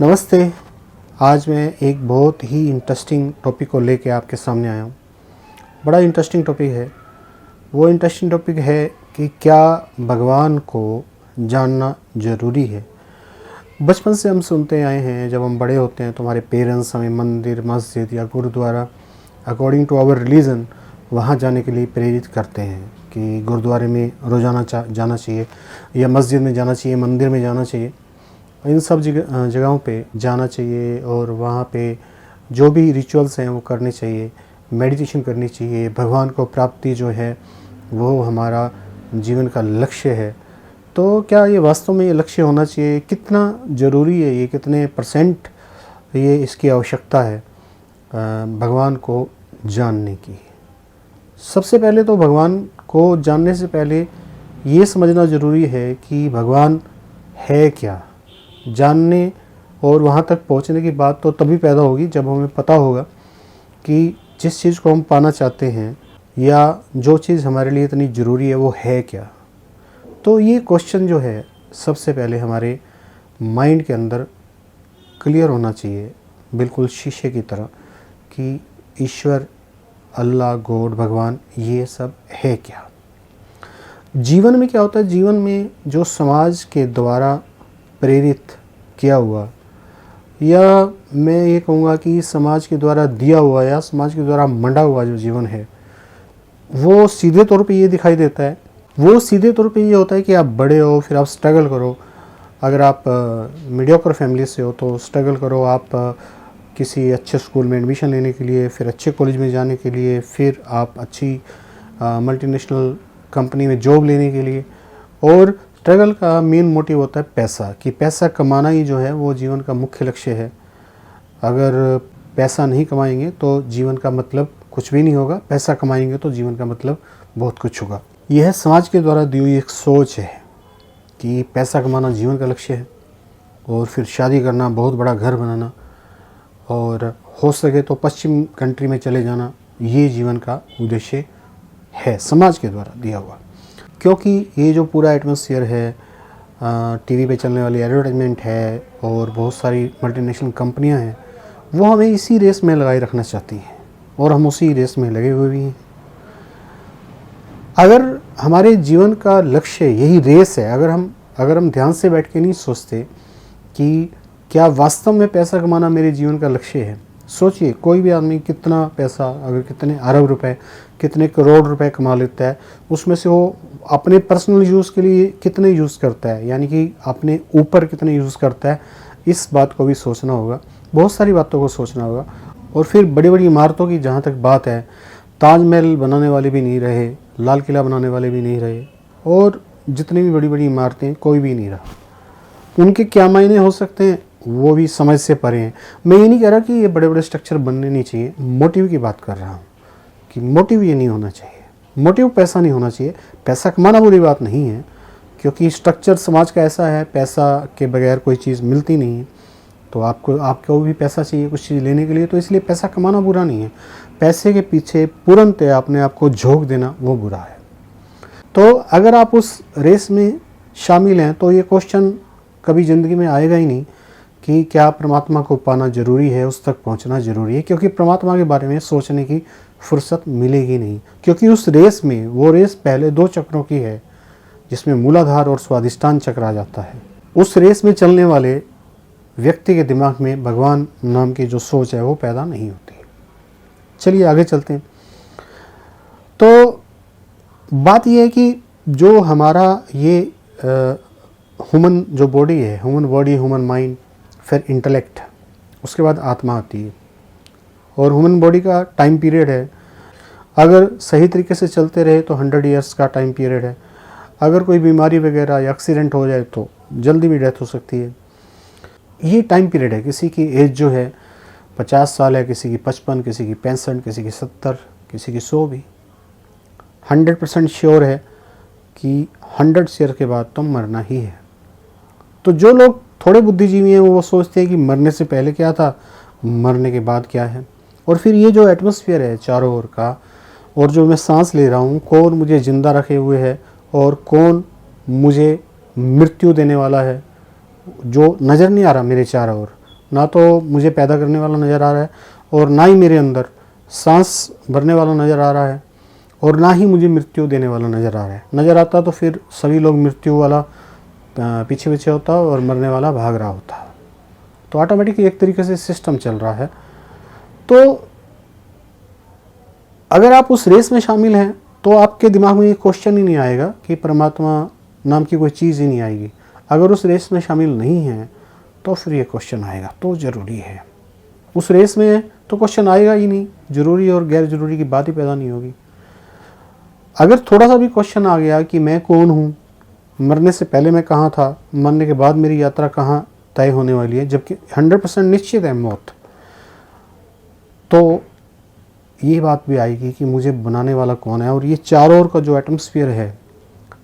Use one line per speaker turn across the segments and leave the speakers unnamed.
नमस्ते। आज मैं एक बहुत ही इंटरेस्टिंग टॉपिक को लेके आपके सामने आया हूँ। बड़ा इंटरेस्टिंग टॉपिक है। वो इंटरेस्टिंग टॉपिक है कि क्या भगवान को जानना ज़रूरी है। बचपन से हम सुनते आए हैं, जब हम बड़े होते हैं तो हमारे पेरेंट्स हमें मंदिर, मस्जिद या gurudwara according to our religion वहाँ जाने के लिए प्रेरित करते हैं कि गुरुद्वारे में रोज़ाना जाना चाहिए या मस्जिद में जाना चाहिए, मंदिर में जाना चाहिए। इन सब जगहों पे जाना चाहिए और वहाँ पे जो भी रिचुअल्स हैं वो करने चाहिए, मेडिटेशन करनी चाहिए। भगवान को प्राप्ति जो है वो हमारा जीवन का लक्ष्य है। तो क्या ये वास्तव में ये लक्ष्य होना चाहिए? कितना ज़रूरी है ये? कितने परसेंट ये इसकी आवश्यकता है भगवान को जानने की? सबसे पहले तो भगवान को जानने से पहले ये समझना ज़रूरी है कि भगवान है क्या। जानने और वहाँ तक पहुँचने की बात तो तभी पैदा होगी जब हमें पता होगा कि जिस चीज़ को हम पाना चाहते हैं या जो चीज़ हमारे लिए इतनी ज़रूरी है वो है क्या। तो ये क्वेश्चन जो है सबसे पहले हमारे माइंड के अंदर क्लियर होना चाहिए, बिल्कुल शीशे की तरह, कि ईश्वर, अल्लाह, गॉड, भगवान, ये सब है क्या। जीवन में क्या होता है? जीवन में जो समाज के द्वारा प्रेरित किया हुआ, या मैं ये कहूँगा कि समाज के द्वारा दिया हुआ या समाज के द्वारा मंडा हुआ जो जीवन है, वो सीधे तौर पे ये दिखाई देता है। वो सीधे तौर पे ये होता है कि आप बड़े हो, फिर आप स्ट्रगल करो। अगर आप मीडियोकर फैमिली से हो तो स्ट्रगल करो, आप किसी अच्छे स्कूल में एडमिशन लेने के लिए, फिर अच्छे कॉलेज में जाने के लिए, फिर आप अच्छी मल्टीनेशनल कंपनी में जॉब लेने के लिए। और स्ट्रगल का मेन मोटिव होता है पैसा, कि पैसा कमाना ही जो है वो जीवन का मुख्य लक्ष्य है। अगर पैसा नहीं कमाएंगे तो जीवन का मतलब कुछ भी नहीं होगा, पैसा कमाएंगे तो जीवन का मतलब बहुत कुछ होगा। यह समाज के द्वारा दी हुई एक सोच है कि पैसा कमाना जीवन का लक्ष्य है, और फिर शादी करना, बहुत बड़ा घर बनाना, और हो सके तो पश्चिम कंट्री में चले जाना, ये जीवन का उद्देश्य है समाज के द्वारा दिया हुआ। क्योंकि ये जो पूरा एटमॉस्फेयर है, टीवी पे चलने वाली एडवर्टाइजमेंट है और बहुत सारी मल्टीनेशनल कंपनियां हैं, वो हमें इसी रेस में लगाए रखना चाहती हैं और हम उसी रेस में लगे हुए भी हैं। अगर हमारे जीवन का लक्ष्य यही रेस है, अगर हम ध्यान से बैठ के नहीं सोचते कि क्या वास्तव में पैसा कमाना मेरे जीवन का लक्ष्य है। सोचिए, कोई भी आदमी कितना पैसा, अगर कितने अरब रुपए, कितने करोड़ रुपए कमा लेता है, उसमें से वो अपने पर्सनल यूज़ के लिए कितने यूज़ करता है, यानी कि अपने ऊपर कितने यूज़ करता है, इस बात को भी सोचना होगा। बहुत सारी बातों को सोचना होगा। और फिर बड़ी बड़ी इमारतों की जहाँ तक बात है, ताजमहल बनाने वाले भी नहीं रहे, लाल किला बनाने वाले भी नहीं रहे, और जितनी भी बड़ी बड़ी इमारतें, कोई भी नहीं रहा। उनके क्या मायने हो सकते हैं वो भी समझ से परे हैं। मैं ये नहीं कह रहा कि ये बड़े बड़े स्ट्रक्चर बनने नहीं चाहिए, मोटिव की बात कर रहा हूँ कि मोटिव ये नहीं होना चाहिए। मोटिव पैसा नहीं होना चाहिए। पैसा कमाना बुरी बात नहीं है, क्योंकि स्ट्रक्चर समाज का ऐसा है, पैसा के बगैर कोई चीज़ मिलती नहीं है। तो आपको भी पैसा चाहिए कुछ चीज़ लेने के लिए, तो इसलिए पैसा कमाना बुरा नहीं है। पैसे के पीछे तुरंत अपने आप को झोंक देना वो बुरा है। तो अगर आप उस रेस में शामिल हैं तो ये क्वेश्चन कभी ज़िंदगी में आएगा ही नहीं कि क्या परमात्मा को पाना ज़रूरी है, उस तक पहुंचना ज़रूरी है, क्योंकि परमात्मा के बारे में सोचने की फुर्सत मिलेगी नहीं। क्योंकि उस रेस में, वो रेस पहले 2 चक्रों की है, जिसमें मूलाधार और स्वादिष्टान चक्र आ जाता है। उस रेस में चलने वाले व्यक्ति के दिमाग में भगवान नाम की जो सोच है वो पैदा नहीं होती। चलिए आगे चलते हैं। तो बात यह है कि जो हमारा ये ह्यूमन जो बॉडी है, ह्यूमन माइंड, फिर इंटेलेक्ट, उसके बाद आत्मा आती है। और ह्यूमन बॉडी का टाइम पीरियड है, अगर सही तरीके से चलते रहे तो 100 ईयर्स का टाइम पीरियड है। अगर कोई बीमारी वगैरह या एक्सीडेंट हो जाए तो जल्दी भी डेथ हो सकती है। ये टाइम पीरियड है। किसी की एज जो है 50 साल है, किसी की 55, किसी की 65, किसी की 70, किसी की 100 भी। 100% श्योर है कि 100 ईयर के बाद तो मरना ही है। तो जो लोग थोड़े बुद्धिजीवी हैं वो सोचते हैं कि मरने से पहले क्या था, मरने के बाद क्या है। और फिर ये जो एटमॉस्फेयर है चारों ओर का, और जो मैं सांस ले रहा हूँ, कौन मुझे ज़िंदा रखे हुए है और कौन मुझे मृत्यु देने वाला है, जो नज़र नहीं आ रहा मेरे चारों ओर, ना तो मुझे पैदा करने वाला नज़र आ रहा है, और ना ही मेरे अंदर सांस भरने वाला नज़र आ रहा है, और ना ही मुझे मृत्यु देने वाला नज़र आ रहा है। नज़र आता तो फिर सभी लोग मृत्यु वाला पीछे पीछे होता और मरने वाला भाग रहा होता। तो ऑटोमेटिक एक तरीके से सिस्टम चल रहा है। तो अगर आप उस रेस में शामिल हैं तो आपके दिमाग में ये क्वेश्चन ही नहीं आएगा कि परमात्मा नाम की कोई चीज़ ही नहीं आएगी। अगर उस रेस में शामिल नहीं हैं तो फिर ये क्वेश्चन आएगा, तो ज़रूरी है। उस रेस में तो क्वेश्चन आएगा ही नहीं, ज़रूरी और गैर ज़रूरी की बात ही पैदा नहीं होगी। अगर थोड़ा सा भी क्वेश्चन आ गया कि मैं कौन हूँ, मरने से पहले मैं कहाँ था, मरने के बाद मेरी यात्रा कहाँ तय होने वाली है, जबकि 100% निश्चित है मौत, तो ये बात भी आएगी कि मुझे बनाने वाला कौन है। और ये चारों ओर का जो एटमॉस्फेयर है,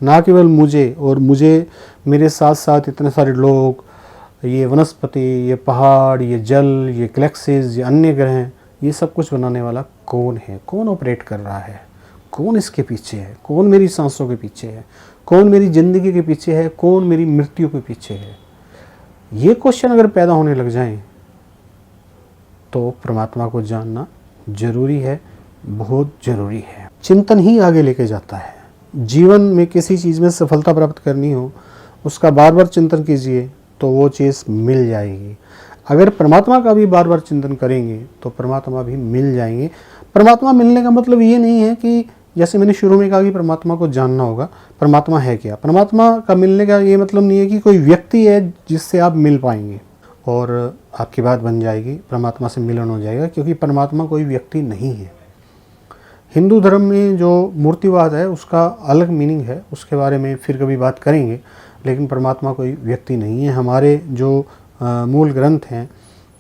ना केवल मुझे और मुझे मेरे साथ साथ इतने सारे लोग, ये वनस्पति, ये पहाड़, ये जल, ये गैलेक्सीज, ये अन्य ग्रह, ये सब कुछ बनाने वाला कौन है, कौन ऑपरेट कर रहा है, कौन इसके पीछे है, कौन मेरी सांसों के पीछे है, कौन मेरी ज़िंदगी के पीछे है, कौन मेरी मृत्यु के पीछे है। ये क्वेश्चन अगर पैदा होने लग जाएं तो परमात्मा को जानना ज़रूरी है, बहुत ज़रूरी है। चिंतन ही आगे लेके जाता है। जीवन में किसी चीज़ में सफलता प्राप्त करनी हो, उसका बार बार चिंतन कीजिए तो वो चीज़ मिल जाएगी। अगर परमात्मा का भी बार बार चिंतन करेंगे तो परमात्मा भी मिल जाएंगे। परमात्मा मिलने का मतलब ये नहीं है कि जैसे मैंने शुरू में कहा कि परमात्मा को जानना होगा। परमात्मा है क्या? परमात्मा का मिलने का ये मतलब नहीं है कि कोई व्यक्ति है जिससे आप मिल पाएंगे और आपकी बात बन जाएगी, परमात्मा से मिलन हो जाएगा, क्योंकि परमात्मा कोई व्यक्ति नहीं है। हिंदू धर्म में जो मूर्तिवाद है उसका अलग मीनिंग है, उसके बारे में फिर कभी बात करेंगे, लेकिन परमात्मा कोई व्यक्ति नहीं है। हमारे जो मूल ग्रंथ हैं,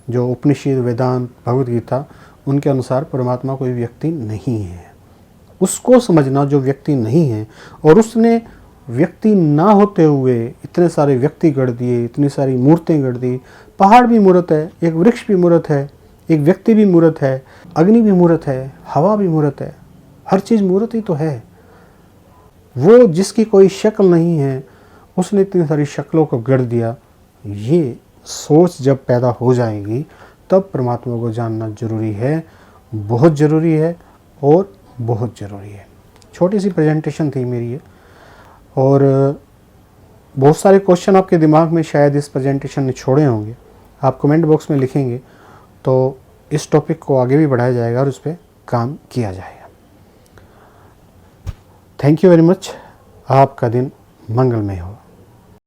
जो उपनिषद, वेदांत, भगवद गीता, उनके अनुसार परमात्मा कोई व्यक्ति नहीं है। उसको समझना जो व्यक्ति नहीं है, और उसने व्यक्ति ना होते हुए इतने सारे व्यक्ति गढ़ दिए, इतनी सारी मूर्तें गढ़ दी। पहाड़ भी मूर्त है, एक वृक्ष भी मूर्त है, एक व्यक्ति भी मूर्त है, अग्नि भी मूर्त है, हवा भी मूर्त है, हर चीज़ मूर्त ही तो है। वो जिसकी कोई शक्ल नहीं है, उसने इतनी सारी शक्लों को गढ़ दिया। ये सोच जब पैदा हो जाएगी तब परमात्मा को जानना ज़रूरी है, बहुत ज़रूरी है और बहुत ज़रूरी है। छोटी सी प्रेजेंटेशन थी मेरी ये, और बहुत सारे क्वेश्चन आपके दिमाग में शायद इस प्रेजेंटेशन ने छोड़े होंगे। आप कमेंट बॉक्स में लिखेंगे तो इस टॉपिक को आगे भी बढ़ाया जाएगा और उस पर काम किया जाएगा। Thank you very much. आपका दिन मंगलमय हो।